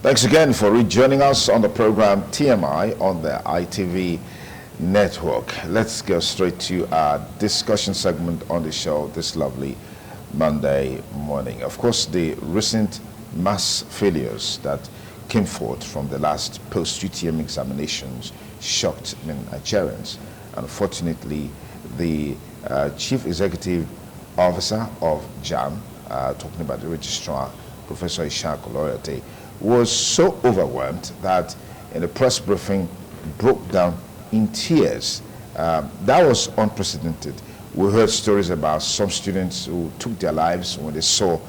Thanks again for rejoining us on the program TMI on the ITV network. Let's go straight to our discussion segment on the show this lovely Monday morning. Of course, the recent mass failures that came forth from the last post-UTM examinations shocked many Nigerians. Unfortunately, the Chief Executive Officer of JAMB, talking about the registrar, Professor Ishaq Oloyate, was so overwhelmed that in a press briefing broke down in tears. That was unprecedented. We heard stories about some students who took their lives when they saw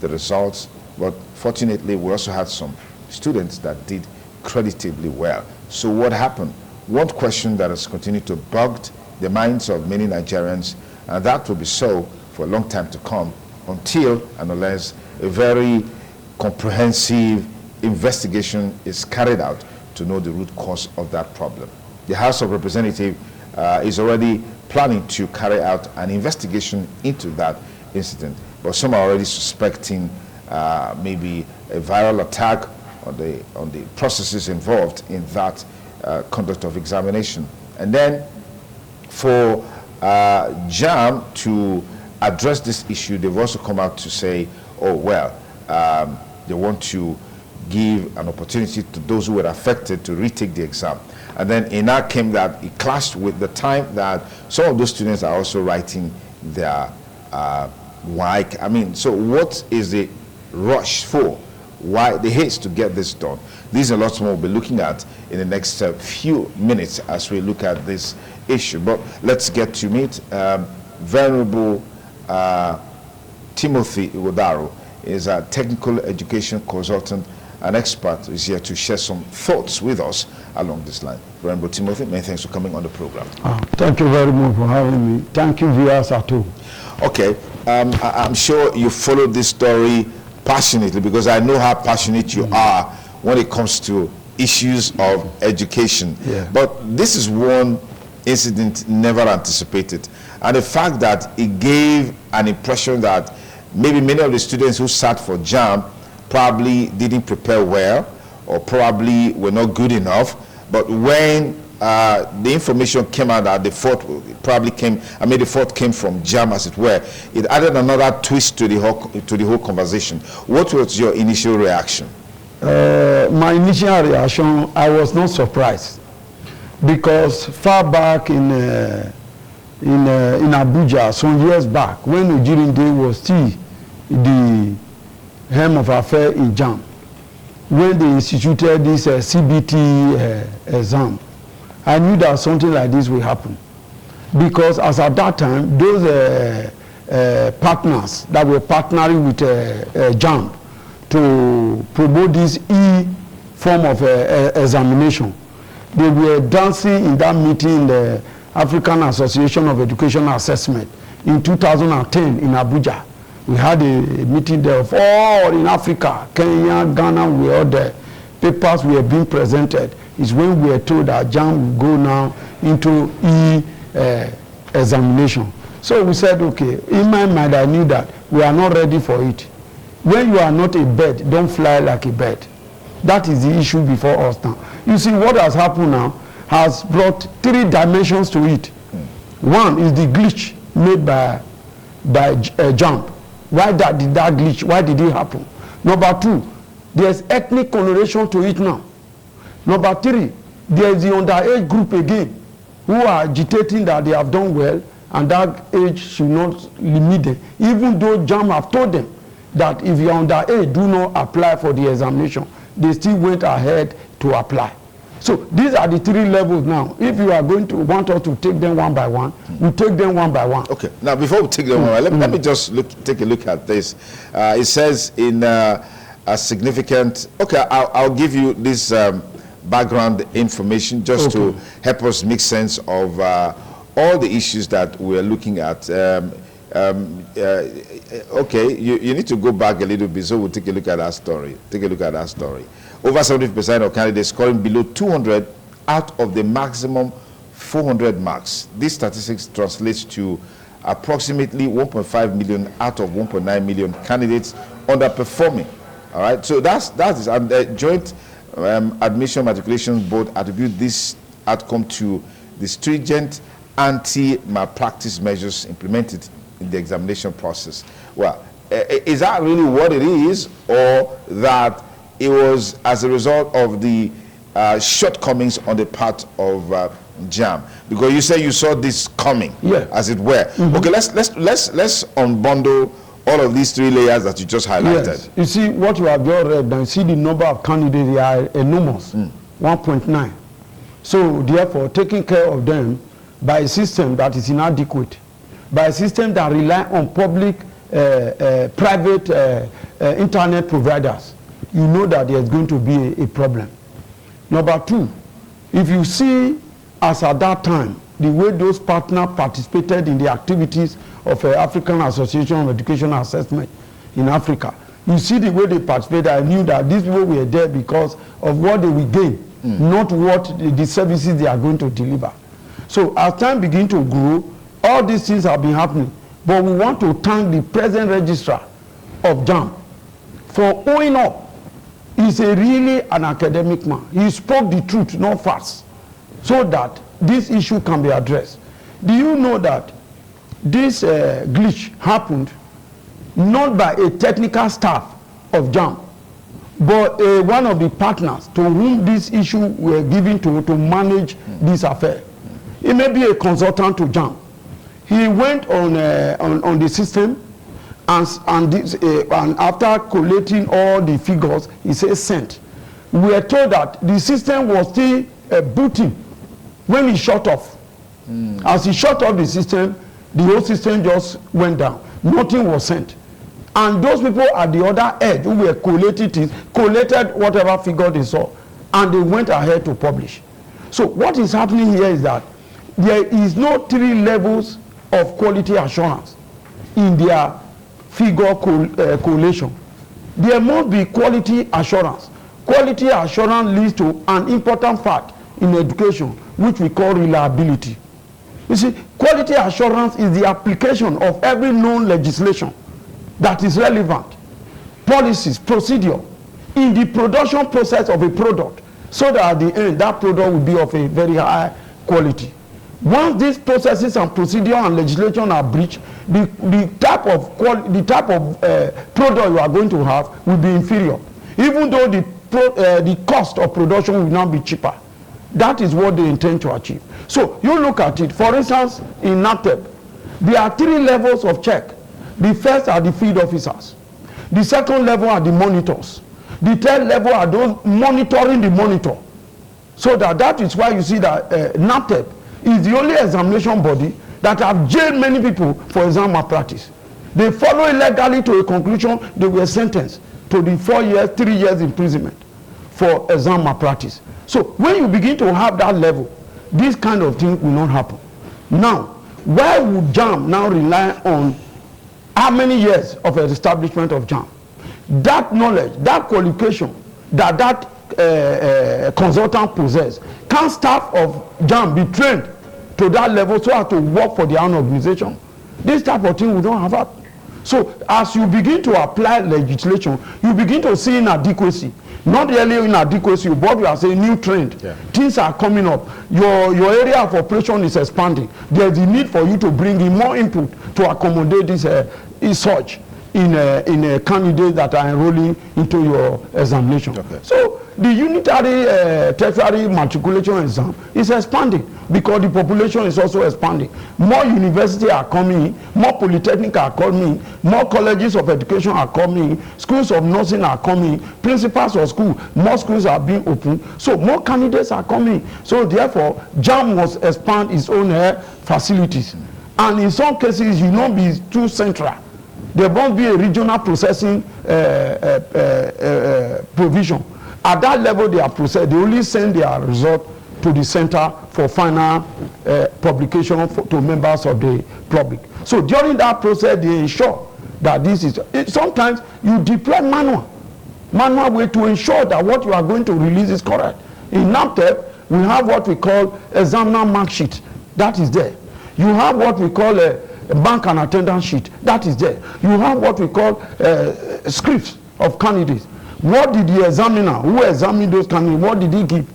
the results, but fortunately we also had some students that did creditably well. So what happened? One question that has continued to bug the minds of many Nigerians, and that will be so for a long time to come, until and unless a very comprehensive investigation is carried out to know the root cause of that problem. The House of Representatives is already planning to carry out an investigation into that incident, but some are already suspecting maybe a viral attack on the processes involved in that conduct of examination. And then for JAMB to address this issue, they've also come out to say, oh well, they want to give an opportunity to those who were affected to retake the exam. And then in that came that it clashed with the time that some of those students are also writing their WAEC. I mean, so what is the rush for? Why the haste to get this done? These are lots more we'll be looking at in the next few minutes as we look at this issue. But let's get to meet Venerable Timothy Iwodaro, is a technical education consultant and expert, is here to share some thoughts with us along this line. Venerable Timothy, many thanks for coming on the program. Thank you very much for having me. Thank you, viewers at home. Okay, I'm sure you followed this story passionately, because I know how passionate you are when it comes to issues of education. Yeah. But this is one incident never anticipated, and the fact that it gave an impression that maybe many of the students who sat for JAMB probably didn't prepare well, or probably were not good enough. But when the information came out that the fault probably came, the fault came from JAMB, as it were, it added another twist to the whole conversation. What was your initial reaction? My initial reaction, I was not surprised, because far back in Abuja, some years back, when Nigerian Day was still the helm of affair in JAMB, when they instituted this CBT exam, I knew that something like this will happen, because as at that time, those partners that were partnering with JAMB to promote this form of examination, they were dancing in that meeting in the African Association of Educational Assessment in 2010 in Abuja. We had a meeting there of all in Africa, Kenya, Ghana, we were all there. Papers were being presented. It's when we were told that JAMB will go now into examination. So we said, okay, in my mind I knew that we are not ready for it. When you are not a bird, don't fly like a bird. That is the issue before us now. You see, what has happened now has brought three dimensions to it. One is the glitch made by JAMB. Why did that glitch? Why did it happen? Number two, there's ethnic connotation to it now. Number three, there's the underage group again, who are agitating that they have done well, and that age should not limit them, even though JAMB have told them that if you are underage, do not apply for the examination. They still went ahead to apply. So these are the three levels now. If you are going to want us to take them one by one, we take them one by one. Okay. Now, before we take them one by one, let me just take a look at this. It says in a significant... Okay, I'll give you this background information just to help us make sense of all the issues that we're looking at. Okay, you need to go back a little bit, so we'll take a look at that story. Over 70% of candidates scoring below 200 out of the maximum 400 marks. This statistics translates to approximately 1.5 million out of 1.9 million candidates underperforming All right, so that is, and the Joint Admission Matriculation Board attribute this outcome to the stringent anti-malpractice measures implemented in the examination process. Well, is that really what it is, or that it was as a result of the shortcomings on the part of JAMB? Because you say you saw this coming, as it were. Okay, let's unbundle all of these three layers that you just highlighted. Yes. You see what you have just read now. You see the number of candidates, they are enormous, 1.9. So therefore, taking care of them by a system that is inadequate, by a system that rely on public, private internet providers, you know that there's going to be a problem. Number two, if you see as at that time, the way those partners participated in the activities of African Association of Educational Assessment in Africa, you see the way they participated. I knew that these people were there because of what they will gain, not what the services they are going to deliver. So as time begins to grow, all these things have been happening. But we want to thank the present registrar of JAMB for owning up. He's really an academic man. He spoke the truth, not facts, so that this issue can be addressed. Do you know that this glitch happened not by a technical staff of JAMB, but one of the partners to whom this issue were given to manage this affair? He may be a consultant to JAMB. He went on the system, and after collating all the figures, he says sent. We are told that the system was still booting when he shut off. As he shut off the system, the whole system just went down. Nothing was sent. And those people at the other edge who were collated whatever figure they saw, and they went ahead to publish. So what is happening here is that there is no three levels of quality assurance in their figure collation. There must be quality assurance. Quality assurance leads to an important fact in education, which we call reliability. You see, quality assurance is the application of every known legislation that is relevant, policies, procedure, in the production process of a product, so that at the end, that product will be of a very high quality. Once these processes and procedure and legislation are breached, the type of product you are going to have will be inferior, even though the cost of production will now be cheaper. That is what they intend to achieve. So you look at it. For instance, in NAPTEP, there are three levels of check. The first are the field officers. The second level are the monitors. The third level are those monitoring the monitor. So that is why you see that NAPTEP is the only examination body that have jailed many people for exam malpractice. They follow illegally to a conclusion, they were sentenced to the 4 years, 3 years imprisonment for exam malpractice. So when you begin to have that level, this kind of thing will not happen. Now, why would JAMB now rely on how many years of an establishment of JAMB? That knowledge, that qualification that consultant possess, can staff of JAMB be trained to that level so as to work for their own organization? This type of thing we don't have that. So as you begin to apply legislation, you begin to see inadequacy. Not really inadequacy, but we are saying new trend. Yeah. Things are coming up. Your area of operation is expanding. There is a need for you to bring in more input to accommodate this surge in candidates that are enrolling into your examination. Okay. So the unitary tertiary matriculation exam is expanding because the population is also expanding. More universities are coming in, more polytechnics are coming in, more colleges of education are coming in, schools of nursing are coming in, principals of school, more schools are being opened, so more candidates are coming. So therefore, JAMB must expand its own facilities. And in some cases, you not be too central. There must be a regional processing provision. At that level, they are processed. They only send their result to the center for final publication to members of the public. So during that process, they ensure that this is. Sometimes you deploy manual way to ensure that what you are going to release is correct. In NAPTEP, we have what we call examiner mark sheet. That is there. You have what we call a bank and attendance sheet. That is there. You have what we call scripts of candidates. What did the examiner who examined those candidates, what did he give?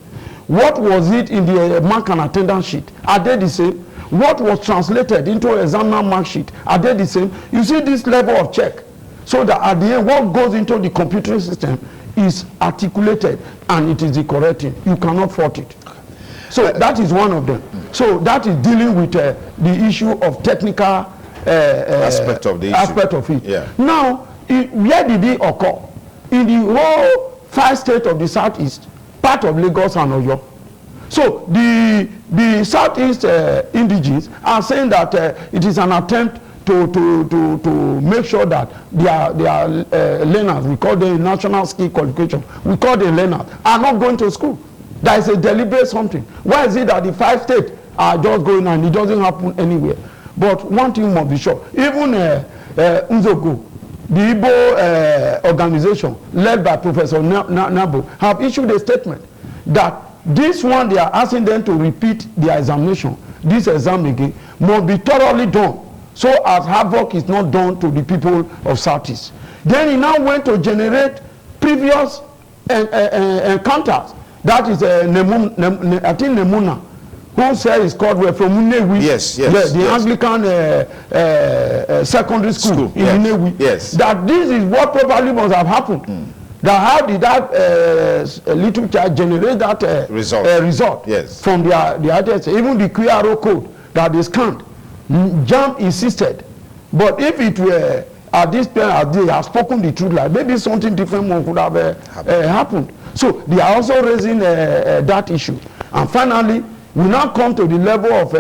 What was it in the mark and attendance sheet? Are they the same? What was translated into examiner mark sheet? Are they the same? You see this level of check. So that at the end, what goes into the computer system is articulated and it is the correct thing. You cannot fault it. So that is one of them. So that is dealing with the issue of technical aspect of the issue. Aspect of it. Yeah. Now, where did it occur? In the whole 5 states of the Southeast, part of Lagos and Oyo. So the Southeast indigenes are saying that it is an attempt to make sure that their learners, we call them national skill qualification, we call them learners, are not going to school. There is a deliberate something. Why is it that the 5 states are just going and it doesn't happen anywhere? But one thing must be sure. Even Unzogo, the Igbo organization led by Professor Nabo, have issued a statement that this one they are asking them to repeat their examination, this exam again, must be thoroughly done so as havoc is not done to the people of Southeast. Then he now went to generate previous encounters. That is I think Nemuna, who said it's called from Unewi. Yes. The Anglican secondary school in Unewi. Yes. That this is what probably must have happened. That how did that little child generate that result yes. from the address, even the QRO code that they scanned. JAMB insisted, but if it were at this point as they have spoken the truth, like maybe something different could have happened. So they are also raising that issue. And finally, we now come to the level of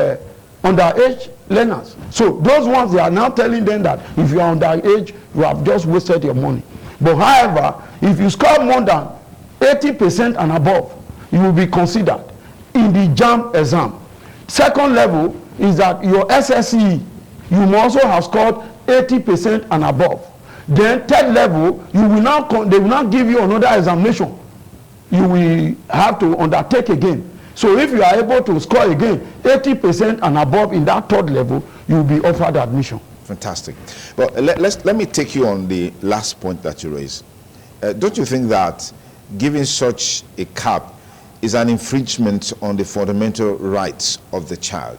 underage learners. So those ones, they are now telling them that if you are underage, you have just wasted your money. But however, if you score more than 80% and above, you will be considered in the JAMB exam. Second level is that your SSE, you must also have scored 80% and above. Then third level, you will now they will not give you another examination. You will have to undertake again. So if you are able to score again 80% and above in that third level, you will be offered admission. Fantastic. But let me take you on the last point that you raised. Don't you think that giving such a cap is an infringement on the fundamental rights of the child,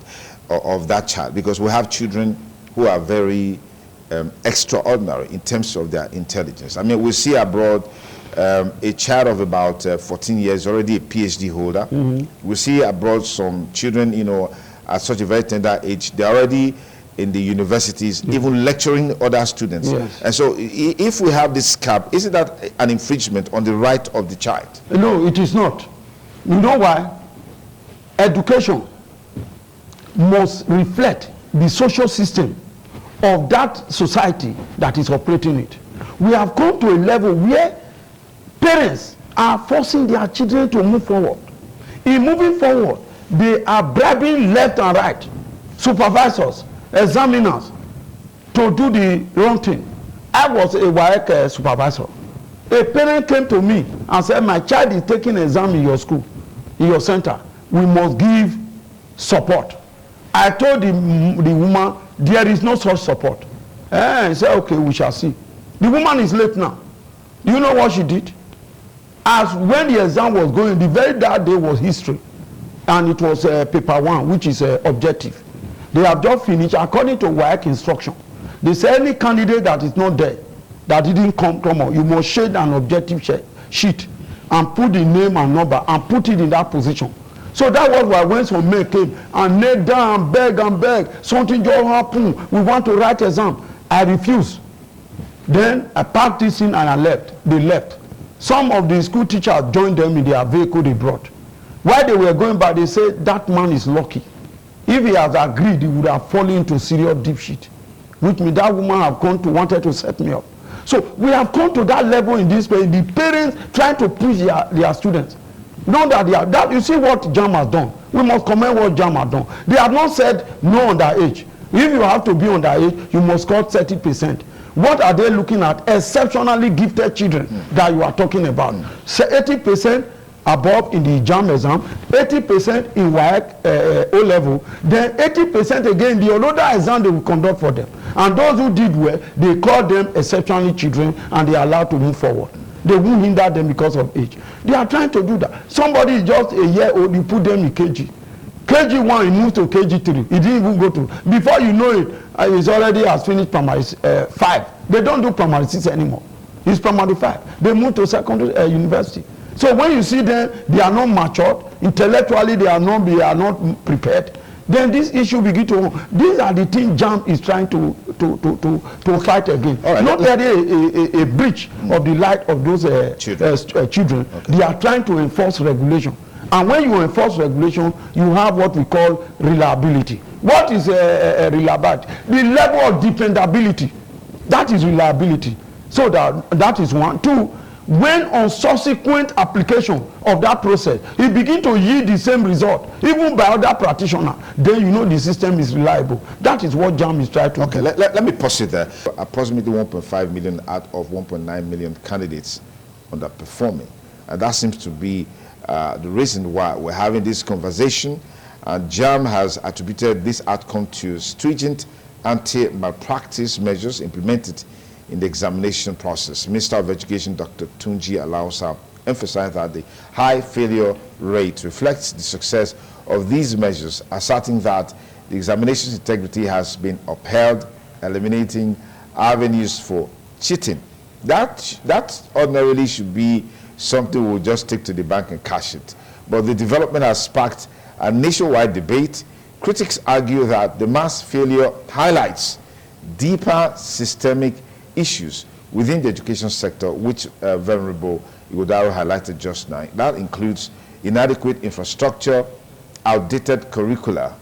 or of that child? Because we have children who are very extraordinary in terms of their intelligence. I mean, we see abroad a child of about 14 years, already a PhD holder. Mm-hmm. We see abroad some children, you know, at such a very tender age, they're already in the universities, even lecturing other students. Yes. And so if we have this cap, isn't that an infringement on the right of the child? No, it is not. You know why? Education must reflect the social system of that society that is operating it. We have come to a level where parents are forcing their children to move forward. In moving forward, they are bribing left and right, supervisors, examiners, to do the wrong thing. I was a WAEC supervisor. A parent came to me and said, my child is taking an exam in your school, in your center. We must give support. I told the woman, there is no such support. He said, okay, we shall see. The woman is late now. Do you know what she did? As when the exam was going, the very that day was history. And it was paper 1, which is objective. They have just finished, according to WAEC instruction. They say any candidate that is not there, that didn't come on, you must shade an objective sheet and put the name and number and put it in that position. So that was why when some men came and knelt down and beg, something just happened, we want to write exam. I refused. Then I packed this in and I left. They left. Some of the school teachers joined them in their vehicle they brought. While they were going by, they said, that man is lucky. If he has agreed, he would have fallen into serious deep shit. Which means that woman have come to wanted to set me up. So we have come to that level in this way. The parents trying to push their students. Know that they are, that you see what JAMB has done. We must commend what JAMB has done. They have not said no underage. If you have to be underage, you must score 30%. What are they looking at? Exceptionally gifted children that you are talking about. So 80% above in the JAMB exam, 80% in WAEC O level, then 80% again the other exam they will conduct for them. And those who did well, they call them exceptionally children and they are allowed to move forward. They won't hinder them because of age. They are trying to do that. Somebody is just a year old, you put them in KG. KG1, he moved to KG3. He didn't even go to. Before you know it, he's already has finished primary 5. They don't do primary 6 anymore. He's primary 5. They move to secondary university. So when you see them, they are not matured. Intellectually, they are not prepared. Then this issue begin to. These are the things JAMB is trying to fight against. Right, not really a breach of the right of those children. Okay. They are trying to enforce regulation. And when you enforce regulation, you have what we call reliability. What is reliability? The level of dependability. That is reliability. So that is one. 2, when on subsequent application of that process, it begin to yield the same result, even by other practitioners, then you know the system is reliable. That is what JAMB is trying to do. Let me pause it there. Approximately 1.5 million out of 1.9 million candidates underperforming. And that seems to be the reason why we're having this conversation. And JAMB has attributed this outcome to stringent anti-malpractice measures implemented in the examination process. Minister of Education, Dr. Tunji Alausa, emphasized that the high failure rate reflects the success of these measures, asserting that the examination's integrity has been upheld, eliminating avenues for cheating. That ordinarily should be something we'll just take to the bank and cash it. But the development has sparked a nationwide debate. Critics argue that the mass failure highlights deeper systemic issues within the education sector, which Venerable Igodaro highlighted just now. That includes inadequate infrastructure, outdated curricula,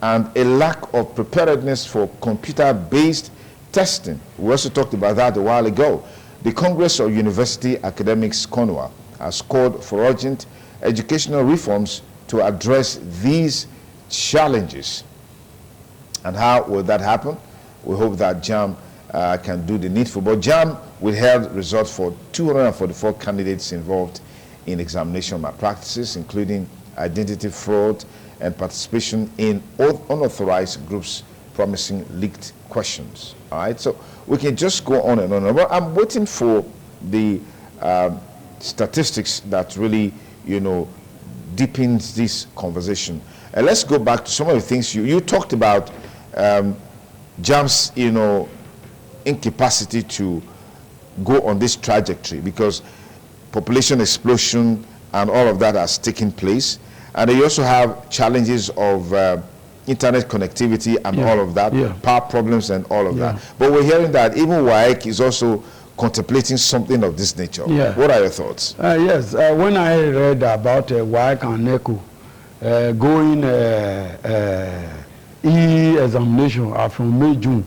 and a lack of preparedness for computer-based testing. We also talked about that a while ago. The Congress of University Academics, CONUA, has called for urgent educational reforms to address these challenges. And how will that happen? We hope that JAMB can do the needful. But JAMB withheld results for 244 candidates involved in examination malpractices, including identity fraud and participation in unauthorized groups promising leaked questions. All right, so we can just go on and on. But I'm waiting for the statistics that really, deepens this conversation. And let's go back to some of the things you talked about. JAMB's, incapacity to go on this trajectory because population explosion and all of that has taken place, and you also have challenges of internet connectivity and all of that, power problems and all of that. But we're hearing that even WAEC is also contemplating something of this nature. What are your thoughts? Yes, when I read about WAEC and NECO going e-examination from May, June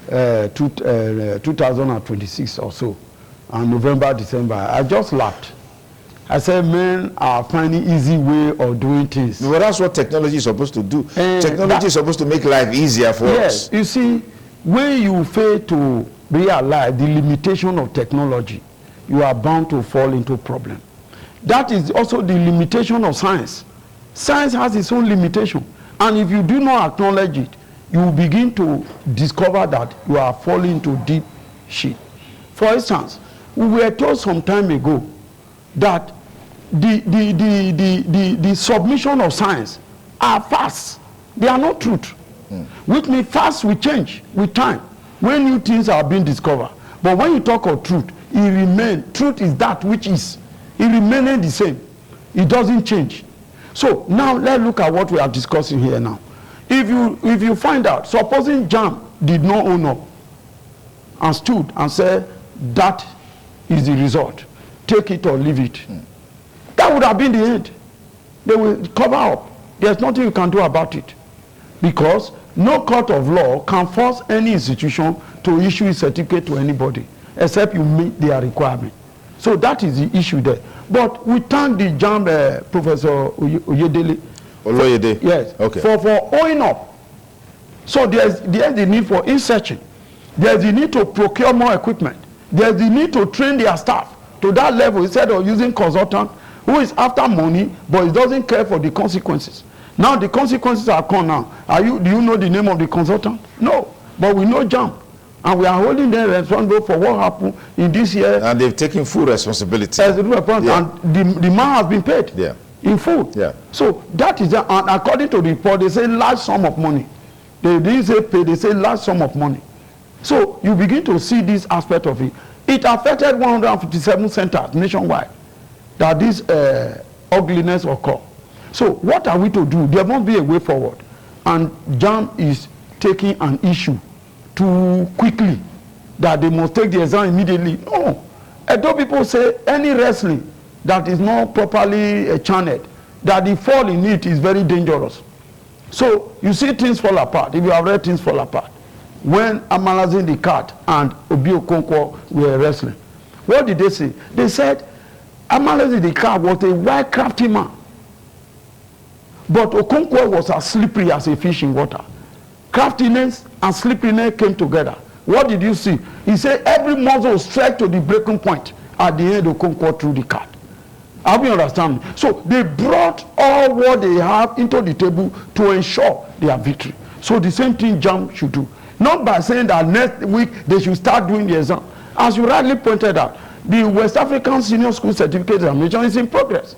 2026 or so, and November, December, I just laughed. I said, men are finding easy way of doing things. Well, that's what technology is supposed to do. Technology is supposed to make life easier for us. Yes, you see, when you fail to realize the limitation of technology, you are bound to fall into a problem. That is also the limitation of science. Science has its own limitation. And if you do not acknowledge it, you will begin to discover that you are falling into deep shit. For instance, we were told some time ago that the submission of science are fast. They are not truth. Which means fast will change with time when new things are being discovered. But when you talk of truth, it remains. Truth is that which is. It remains the same. It doesn't change. So now let's look at what we are discussing here now. If you find out, supposing JAMB did not own up and stood and said that is the result, take it or leave it, that would have been the end. They will cover up. There's nothing you can do about it, because no court of law can force any institution to issue a certificate to anybody except you meet their requirement. So that is the issue there. But we thank the JAMB Professor Oyedele. Oloyede. Yes. Okay. For owning up. So there's the need for insertion. There's the need to procure more equipment. There's the need to train their staff to that level instead of using consultant who is after money but he doesn't care for the consequences. Now the consequences are come now. Do you know the name of the consultant? No. But we know JAMB. And we are holding them responsible for what happened in this year. And they've taken full responsibility. And the man has been paid in full. Yeah. So that is, and according to the report, they say large sum of money. They didn't say pay, they say large sum of money. So you begin to see this aspect of it. It affected 157 centers nationwide that this ugliness occur. So what are we to do? There must be a way forward. And JAMB is taking an issue too quickly that they must take the exam immediately. No. Although people say any wrestling that is not properly channeled, that the fall in it is very dangerous. So you see things fall apart. If you have read Things Fall Apart, when Amalazin the Cat and Obi Okonkwo were wrestling, what did they say? They said Amalazin the Cat was a wild, crafty man, but Okonkwo was as slippery as a fish in water. Craftiness and slipperiness came together. What did you see? He said every muscle stretched to the breaking point. At the end, Okonkwo threw the card. Have you understand? So they brought all what they have into the table to ensure their victory. So the same thing JAMB should do. Not by saying that next week they should start doing the exam. As you rightly pointed out, the West African Senior School Certificate Examination is in progress.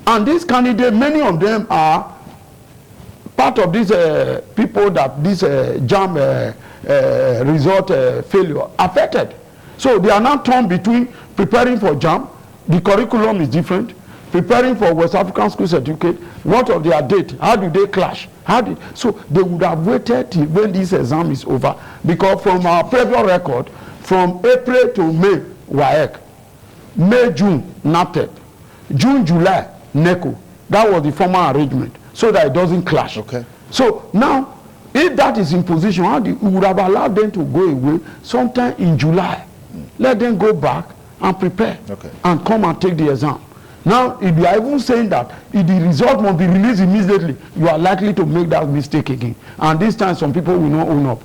And these candidates, many of them are part of these people that this JAMB result failure affected. So they are now torn between preparing for JAMB. The curriculum is different. Preparing for West African School Certificate, what of their date? How do they clash? So they would have waited till when this exam is over, because from our previous record, from April to May, WAEC, May, June, NAPTEP, June, July, NECO. That was the former arrangement, so that it doesn't clash. Okay. So now, if that is in position, we would have allowed them to go away sometime in July. Let them go back and prepare and come and take the exam. Now, if you are even saying that if the result must be released immediately, you are likely to make that mistake again. And this time, some people will not own up.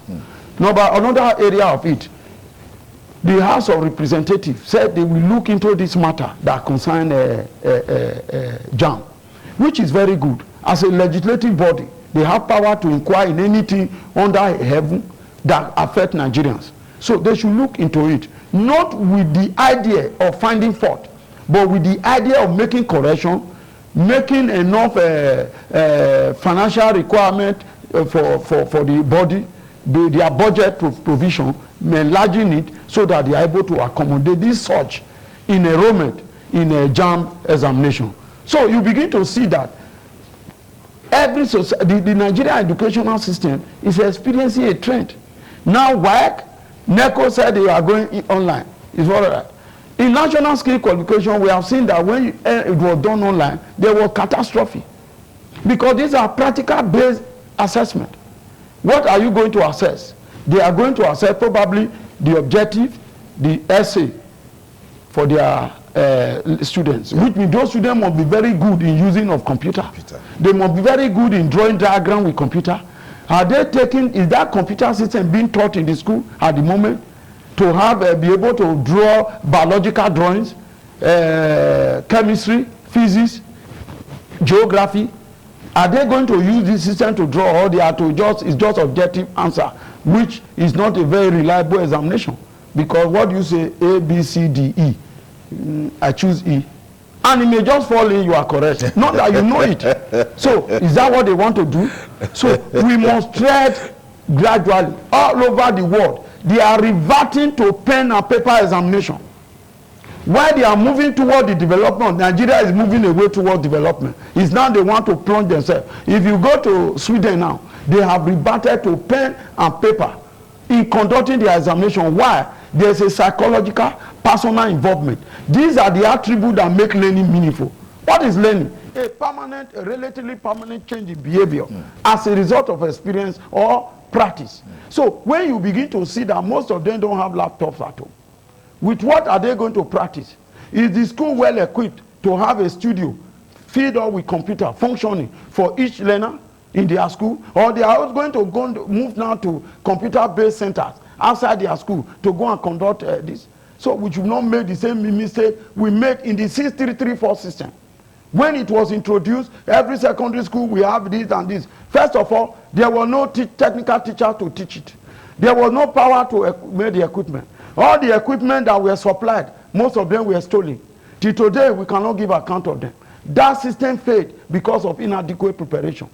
Now, but another area of it, the House of Representatives said they will look into this matter that concerns JAMB, which is very good. As a legislative body, they have power to inquire in anything under heaven that affects Nigerians. So they should look into it, not with the idea of finding fault, but with the idea of making correction, making enough financial requirement for the body, their budget provision, enlarging it so that they are able to accommodate this surge in enrollment in a JAMB examination. So you begin to see that every society, the Nigerian educational system is experiencing a trend. Now WAEC, NECO said they are going online. It's all right. In national skill qualification, we have seen that when it was done online, there was catastrophe. Because these are practical-based assessment. What are you going to assess? They are going to assess probably the objective, the essay for their students, which means those students must be very good in using of computer. They must be very good in drawing diagram with computer. Are they taking, is that computer system being taught in the school at the moment to have, be able to draw biological drawings, chemistry, physics, geography? Are they going to use this system to draw, or they are to just, it's just objective answer, which is not a very reliable examination? Because what you say, A, B, C, D, E, I choose E. And it may just fall in, you are correct. Not that you know it. So, is that what they want to do? So, we must tread gradually all over the world. They are reverting to pen and paper examination. While they are moving toward the development, Nigeria is moving away toward development. It's now they want to plunge themselves. If you go to Sweden now, they have reverted to pen and paper in conducting their examination. Why? There's a psychological, personal involvement. These are the attributes that make learning meaningful. What is learning? A permanent, a relatively permanent change in behavior as a result of experience or practice. So when you begin to see that most of them don't have laptops at home, with what are they going to practice? Is the school well equipped to have a studio filled up with computer functioning for each learner in their school? Or they are going to move now to computer-based centers outside their school to go and conduct this? So we should not make the same mistake we made in the 6334 system. When it was introduced, every secondary school we have this and this. First of all, there were no technical teachers to teach it. There was no power to make the equipment. All the equipment that were supplied, most of them were stolen. Till today, we cannot give account of them. That system failed because of inadequate preparation.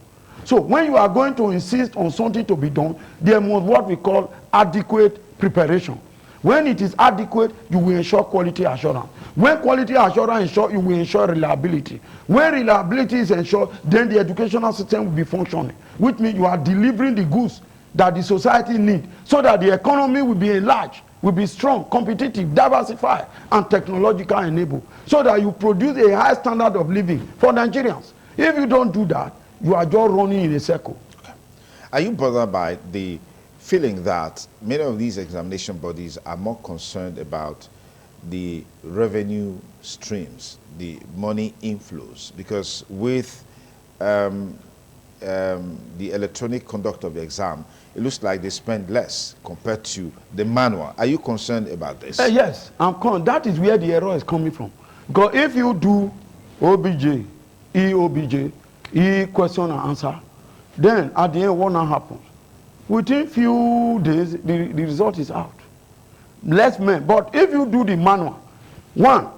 So when you are going to insist on something to be done, there must what we call adequate preparation. When it is adequate, you will ensure quality assurance. When quality assurance ensures, you will ensure reliability. When reliability is ensured, then the educational system will be functioning, which means you are delivering the goods that the society needs so that the economy will be enlarged, will be strong, competitive, diversified, and technological enabled, so that you produce a high standard of living for Nigerians. If you don't do that, you are just running in a circle. Okay. Are you bothered by the feeling that many of these examination bodies are more concerned about the revenue streams, the money inflows? Because with the electronic conduct of the exam, it looks like they spend less compared to the manual. Are you concerned about this? Yes, I'm concerned. That is where the error is coming from. Because if you do OBJ, EOBJ, question and answer, then at the end, what now happens? Within few days, the result is out. Less men. But if you do the manual, one,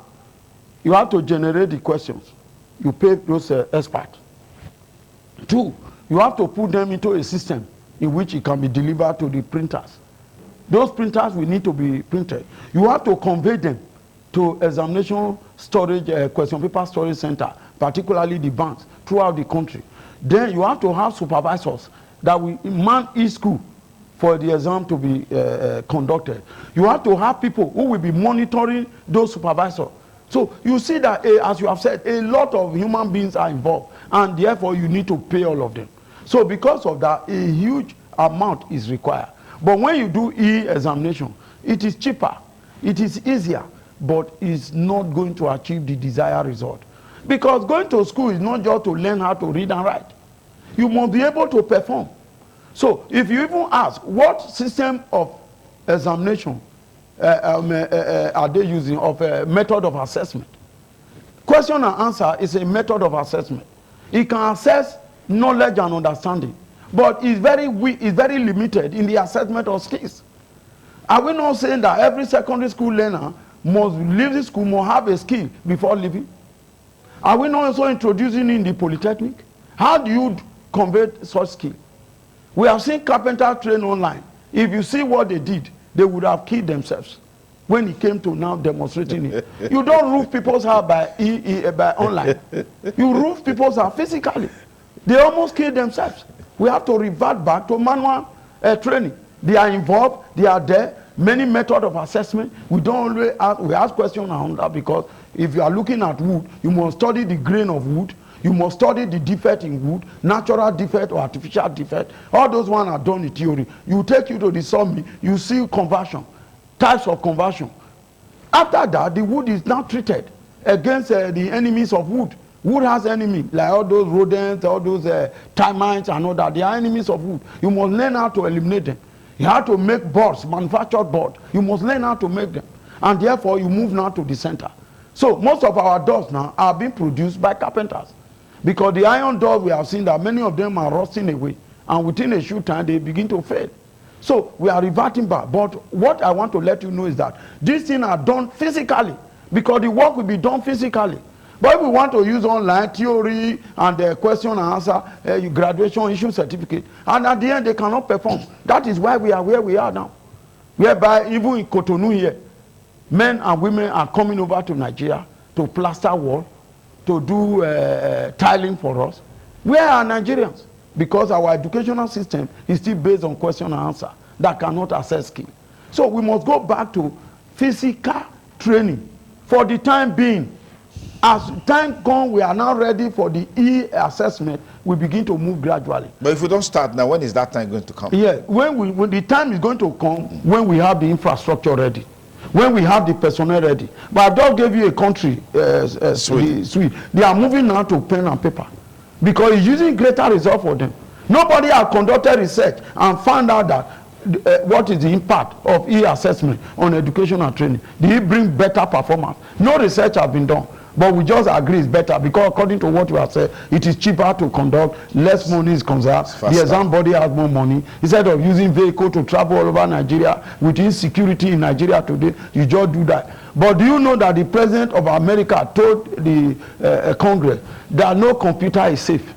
you have to generate the questions. You pay those experts. Two, you have to put them into a system in which it can be delivered to the printers. Those printers will need to be printed. You have to convey them to examination storage, question paper storage center, particularly the banks throughout the country. Then you have to have supervisors that will man each school for the exam to be conducted. You have to have people who will be monitoring those supervisors. So you see that, as you have said, a lot of human beings are involved, and therefore you need to pay all of them. So because of that, a huge amount is required. But when you do e-examination, it is cheaper, it is easier, but it's not going to achieve the desired result. Because going to school is not just to learn how to read and write. You must be able to perform. So if you even ask, what system of examination are they using, of a method of assessment? Question and answer is a method of assessment. It can assess knowledge and understanding, but it's very limited in the assessment of skills. Are we not saying that every secondary school learner must leave the school, must have a skill before leaving? Are we not also introducing in the polytechnic? How do you convey such skill? We have seen carpenters train online. If you see what they did, they would have killed themselves when it came to now demonstrating it. You don't roof people's house by online. You roof people's house physically. They almost killed themselves. We have to revert back to manual training. They are involved, they are there. Many methods of assessment. We don't always ask, we ask questions on that, because if you are looking at wood, you must study the grain of wood. You must study the defect in wood, natural defect or artificial defect. All those ones are done in theory. You take you to the sawmill, you see conversion, types of conversion. After that, the wood is now treated against the enemies of wood. Wood has enemies, like all those rodents, all those termites and all that. They are enemies of wood. You must learn how to eliminate them. You have to make boards, manufactured board. You must learn how to make them. And therefore, you move now to the center. So most of our doors now are being produced by carpenters. Because the iron doors, we have seen that many of them are rusting away. And within a short time, they begin to fail. So we are reverting back. But what I want to let you know is that these things are done physically. Because the work will be done physically. But if we want to use online theory and question and answer, graduation issue certificate, and at the end they cannot perform. That is why we are where we are now. Whereby even in Cotonou here, men and women are coming over to Nigeria to plaster wall, to do tiling for us. Where are Nigerians? Because our educational system is still based on question and answer that cannot assess skill. So we must go back to physical training for the time being. As time comes, we are now ready for the e-assessment. We begin to move gradually. But if we don't start now, when is that time going to come? Yeah, when the time is going to come, when we have the infrastructure ready, when we have the personnel ready. But I just gave you a country, Sweden. They are moving now to pen and paper because it's using greater result for them. Nobody has conducted research and found out that what is the impact of e-assessment on education and training. Did it bring better performance? No research has been done. But we just agree it's better because according to what you have said, it is cheaper to conduct, less money is conserved, the exam body has more money. Instead of using vehicle to travel all over Nigeria, with insecurity in Nigeria today, you just do that. But do you know that the president of America told the Congress that no computer is safe?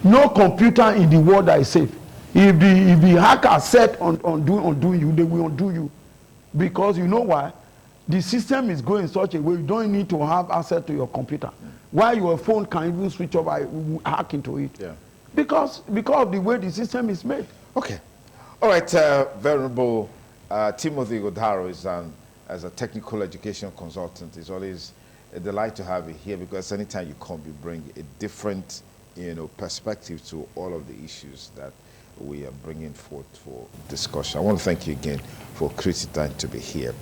No computer in the world that is safe. If the hacker set on doing you, they will undo you. Because you know why? The system is going in such a way you don't need to have access to your computer. Why your phone can even switch off by hack into it? Yeah. Because of the way the system is made. Okay. All right, Venerable Timothy Godaro is as a technical education consultant. It's always a delight to have you here because anytime you come, you bring a different, perspective to all of the issues that we are bringing forth for discussion. I want to thank you again for creating time to be here.